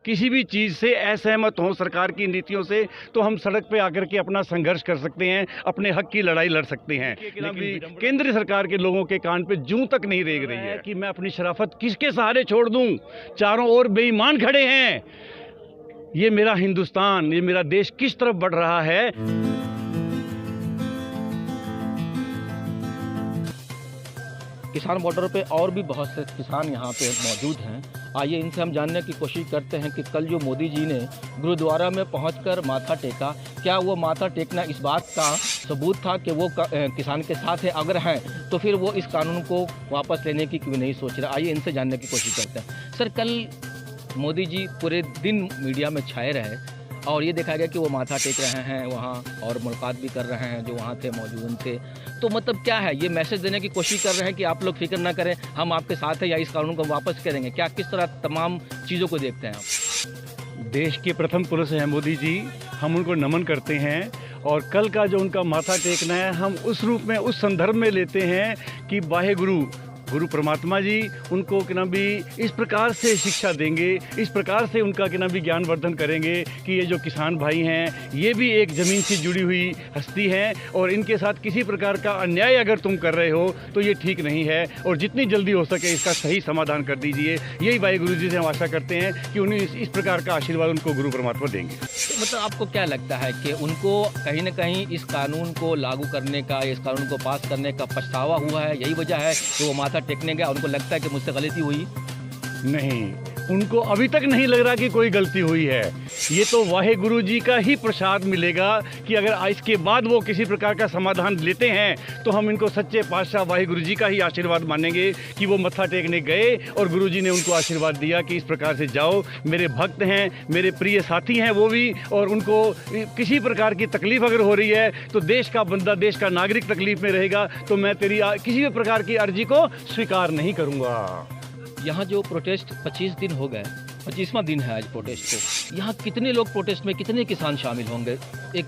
किसी भी चीज़ से असहमत हों सरकार की नीतियों से, तो हम सड़क पे आकर के अपना संघर्ष कर सकते हैं, अपने हक की लड़ाई लड़ सकते हैं। लेकिन केंद्र सरकार के लोगों के कान पे जूं तक नहीं रेंग रही है कि मैं अपनी शराफत किसके सहारे छोड़ दूं। चारों ओर बेईमान खड़े हैं। ये मेरा हिंदुस्तान, ये मेरा देश किस तरफ बढ़ रहा है। किसान बॉर्डर पे और भी बहुत से किसान यहाँ पे मौजूद हैं। आइए इनसे हम जानने की कोशिश करते हैं कि कल जो मोदी जी ने गुरुद्वारा में पहुंचकर माथा टेका, क्या वो माथा टेकना इस बात का सबूत था कि वो किसान के साथ है? अगर हैं तो फिर वो इस कानून को वापस लेने की क्यों नहीं सोच रहा? आइए इनसे जानने की कोशिश करते हैं। सर, कल मोदी जी पूरे दिन मीडिया में छाए रहे और ये देखा गया कि वो माथा टेक रहे हैं वहाँ और मुलाकात भी कर रहे हैं जो वहाँ थे मौजूद थे। तो मतलब क्या है, ये मैसेज देने की कोशिश कर रहे हैं कि आप लोग फिक्र ना करें, हम आपके साथ हैं, या इस कानून को वापस करेंगे? क्या किस तरह तमाम चीज़ों को देखते हैं आप? देश के प्रथम पुरुष हैं मोदी जी, हम उनको नमन करते हैं। और कल का जो उनका माथा टेकना है, हम उस रूप में, उस संदर्भ में लेते हैं कि वाहे गुरु परमात्मा जी उनको कि ना भी इस प्रकार से शिक्षा देंगे, इस प्रकार से उनका कि ना भी ज्ञानवर्धन करेंगे कि ये जो किसान भाई हैं ये भी एक ज़मीन से जुड़ी हुई हस्ती हैं और इनके साथ किसी प्रकार का अन्याय अगर तुम कर रहे हो तो ये ठीक नहीं है और जितनी जल्दी हो सके इसका सही समाधान कर दीजिए। यही भाई गुरु जी से हम आशा करते हैं कि उन्हें इस प्रकार का आशीर्वाद उनको गुरु परमात्मा देंगे। तो मतलब आपको क्या लगता है कि उनको कहीं ना कहीं इस कानून को लागू करने का, इस कानून को पास करने का पछतावा हुआ है? यही वजह है कि वो माथा टेकने गया, उनको लगता है कि मुझसे गलती हुई? नहीं, उनको अभी तक नहीं लग रहा कि कोई गलती हुई है। ये तो वाहे गुरु जी का ही प्रसाद मिलेगा कि अगर इसके बाद वो किसी प्रकार का समाधान लेते हैं तो हम इनको सच्चे पातशाह वाहे गुरु जी का ही आशीर्वाद मानेंगे कि वो मत्था टेकने गए और गुरु जी ने उनको आशीर्वाद दिया कि इस प्रकार से जाओ, मेरे भक्त हैं, मेरे प्रिय साथी हैं वो भी, और उनको किसी प्रकार की तकलीफ अगर हो रही है तो देश का बंदा, देश का नागरिक तकलीफ में रहेगा तो मैं तेरी किसी भी प्रकार की अर्जी को स्वीकार नहीं करूँगा। यहाँ जो प्रोटेस्ट 25 दिन हो गए, 25वां दिन है आज प्रोटेस्ट को, यहाँ कितने लोग प्रोटेस्ट में, कितने किसान शामिल होंगे? एक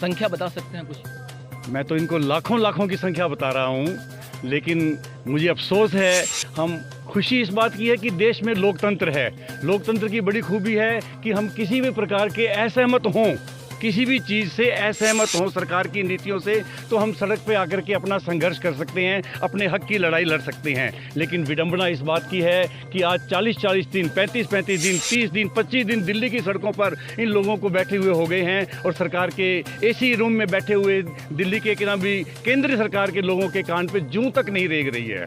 संख्या बता सकते हैं कुछ? मैं तो इनको लाखों की संख्या बता रहा हूँ, लेकिन मुझे अफसोस है, हम खुशी इस बात की है कि देश में लोकतंत्र है। लोकतंत्र की बड़ी खूबी है कि हम किसी भी प्रकार के असहमत हों, किसी भी चीज़ से असहमत हों सरकार की नीतियों से, तो हम सड़क पे आकर के अपना संघर्ष कर सकते हैं, अपने हक की लड़ाई लड़ सकते हैं। लेकिन विडंबना इस बात की है कि आज 40-40 दिन, 35-35 दिन, 30 दिन, 25 दिन दिल्ली की सड़कों पर इन लोगों को बैठे हुए हो गए हैं और सरकार के एसी रूम में बैठे हुए दिल्ली के किना भी केंद्र सरकार के लोगों के कान पे जूं तक नहीं रेंग रही है।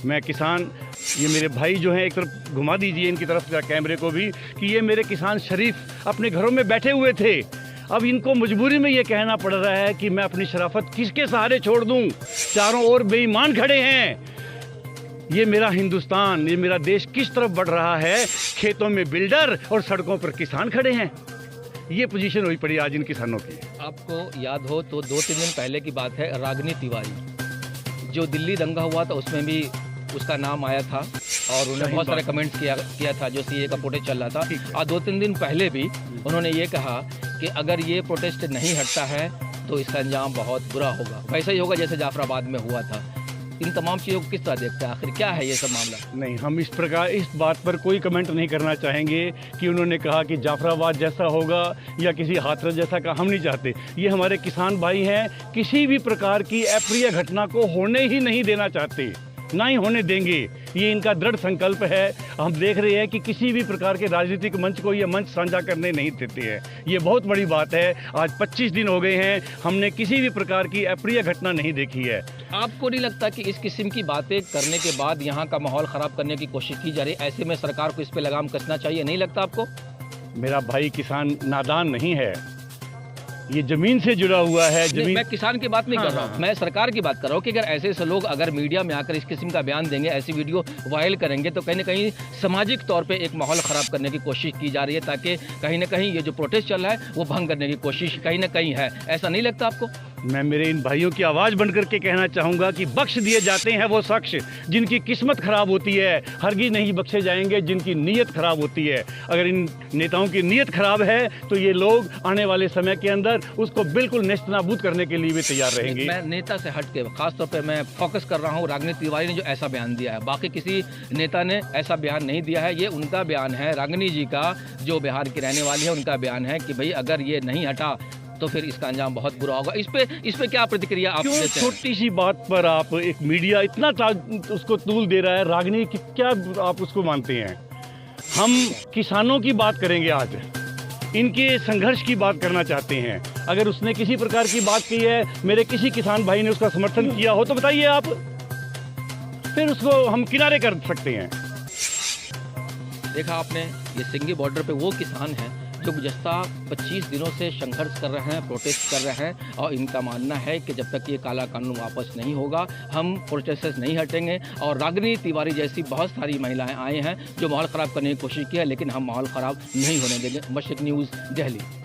मैं किसान, ये मेरे भाई जो हैं, एक तरफ घुमा दीजिए इनकी तरफ कैमरे को भी, कि ये मेरे किसान शरीफ अपने घरों में बैठे हुए थे। अब इनको मजबूरी में ये कहना पड़ रहा है कि मैं अपनी शराफत किसके सहारे छोड़ दूं। चारों ओर बेईमान खड़े हैं। ये मेरा हिंदुस्तान, ये मेरा देश किस तरफ बढ़ रहा है। खेतों में बिल्डर और सड़कों पर किसान खड़े हैं। ये पोजीशन हुई पड़ी आज इन किसानों की। आपको याद हो तो 2-3 दिन पहले की बात है, रागिनी तिवारी, जो दिल्ली दंगा हुआ था उसमें भी उसका नाम आया था और उन्होंने बहुत सारे कमेंट्स किया था जो सीए का प्रोटेस्ट चल रहा था। और 2-3 दिन पहले भी उन्होंने ये कहा कि अगर ये प्रोटेस्ट नहीं हटता है तो इसका अंजाम बहुत बुरा होगा, वैसा ही होगा जैसे जाफराबाद में हुआ था। इन तमाम चीज़ों को किस तरह देखते हैं? आखिर क्या है ये सब मामला? नहीं, हम इस बात पर कोई कमेंट नहीं करना चाहेंगे कि उन्होंने कहा कि जाफराबाद जैसा होगा या किसी हाथरस जैसा का, हम नहीं चाहते। ये हमारे किसान भाई हैं, किसी भी प्रकार की अप्रिय घटना को होने ही नहीं देना चाहते, ना ही होने देंगे। ये इनका दृढ़ संकल्प है। हम देख रहे हैं कि किसी भी प्रकार के राजनीतिक मंच को ये मंच साझा करने नहीं देते हैं। ये बहुत बड़ी बात है। आज 25 दिन हो गए हैं, हमने किसी भी प्रकार की अप्रिय घटना नहीं देखी है। आपको नहीं लगता कि इस किस्म की बातें करने के बाद यहाँ का माहौल ख़राब करने की कोशिश की जा रही है? ऐसे में सरकार को इस पर लगाम कसना चाहिए, नहीं लगता आपको? मेरा भाई किसान नादान नहीं है, ये जमीन से जुड़ा हुआ है। जमीन, मैं किसान की बात नहीं कर रहा हूँ, मैं सरकार की बात कर रहा हूँ कि अगर ऐसे लोग अगर मीडिया में आकर इस किस्म का बयान देंगे, ऐसी वीडियो वायरल करेंगे तो कहीं ना कहीं सामाजिक तौर पे एक माहौल ख़राब करने की कोशिश की जा रही है, ताकि कहीं ना कहीं ये जो प्रोटेस्ट चल रहा है वो भंग करने की कोशिश कहीं ना कहीं है। ऐसा नहीं लगता आपको? मैं मेरे इन भाइयों की आवाज़ बन करके कहना चाहूँगा कि बख्श दिए जाते हैं वो शख्स जिनकी किस्मत ख़राब होती है, हरगिज़ नहीं बख्शे जाएंगे जिनकी नीयत ख़राब होती है। अगर इन नेताओं की नीयत ख़राब है तो ये लोग आने वाले समय के अंदर उसको बिल्कुल नेस्तनाबूद करने के लिए भी तैयार रहेंगे। मैं नेता से हट के खासतौर पे मैं फोकस कर रहा हूँ रागिनी तिवारी ने जो ऐसा बयान दिया है, बाकी किसी नेता ने ऐसा बयान नहीं दिया है। ये उनका बयान है, रागिनी जी का जो बिहार की रहने वाली है उनका बयान है कि भाई अगर ये नहीं हटा तो फिर इसका अंजाम बहुत बुरा होगा। इस पे क्या प्रतिक्रिया आप देते हैं? छोटी सी बात पर आप एक मीडिया इतना उसको तूल दे रहा है, रागिनी की क्या आप उसको मानते हैं? हम किसानों की बात करेंगे आज, इनके संघर्ष की बात करना चाहते हैं। अगर उसने किसी प्रकार की बात की है, मेरे किसी किसान भाई ने उसका समर्थन किया हो तो बताइए आप, फिर उसको हम किनारे कर सकते हैं। देखा आपने, ये सिंगी बॉर्डर पे वो किसान हैं जो गुज़श्ता 25 दिनों से संघर्ष कर रहे हैं, प्रोटेस्ट कर रहे हैं, और इनका मानना है कि जब तक ये काला कानून वापस नहीं होगा हम प्रोटेस्ट से नहीं हटेंगे। और रागिनी तिवारी जैसी बहुत सारी महिलाएं आए हैं जो माहौल ख़राब करने की कोशिश की है, लेकिन हम माहौल ख़राब नहीं होने देंगे। मशरिक़ न्यूज़, दिल्ली।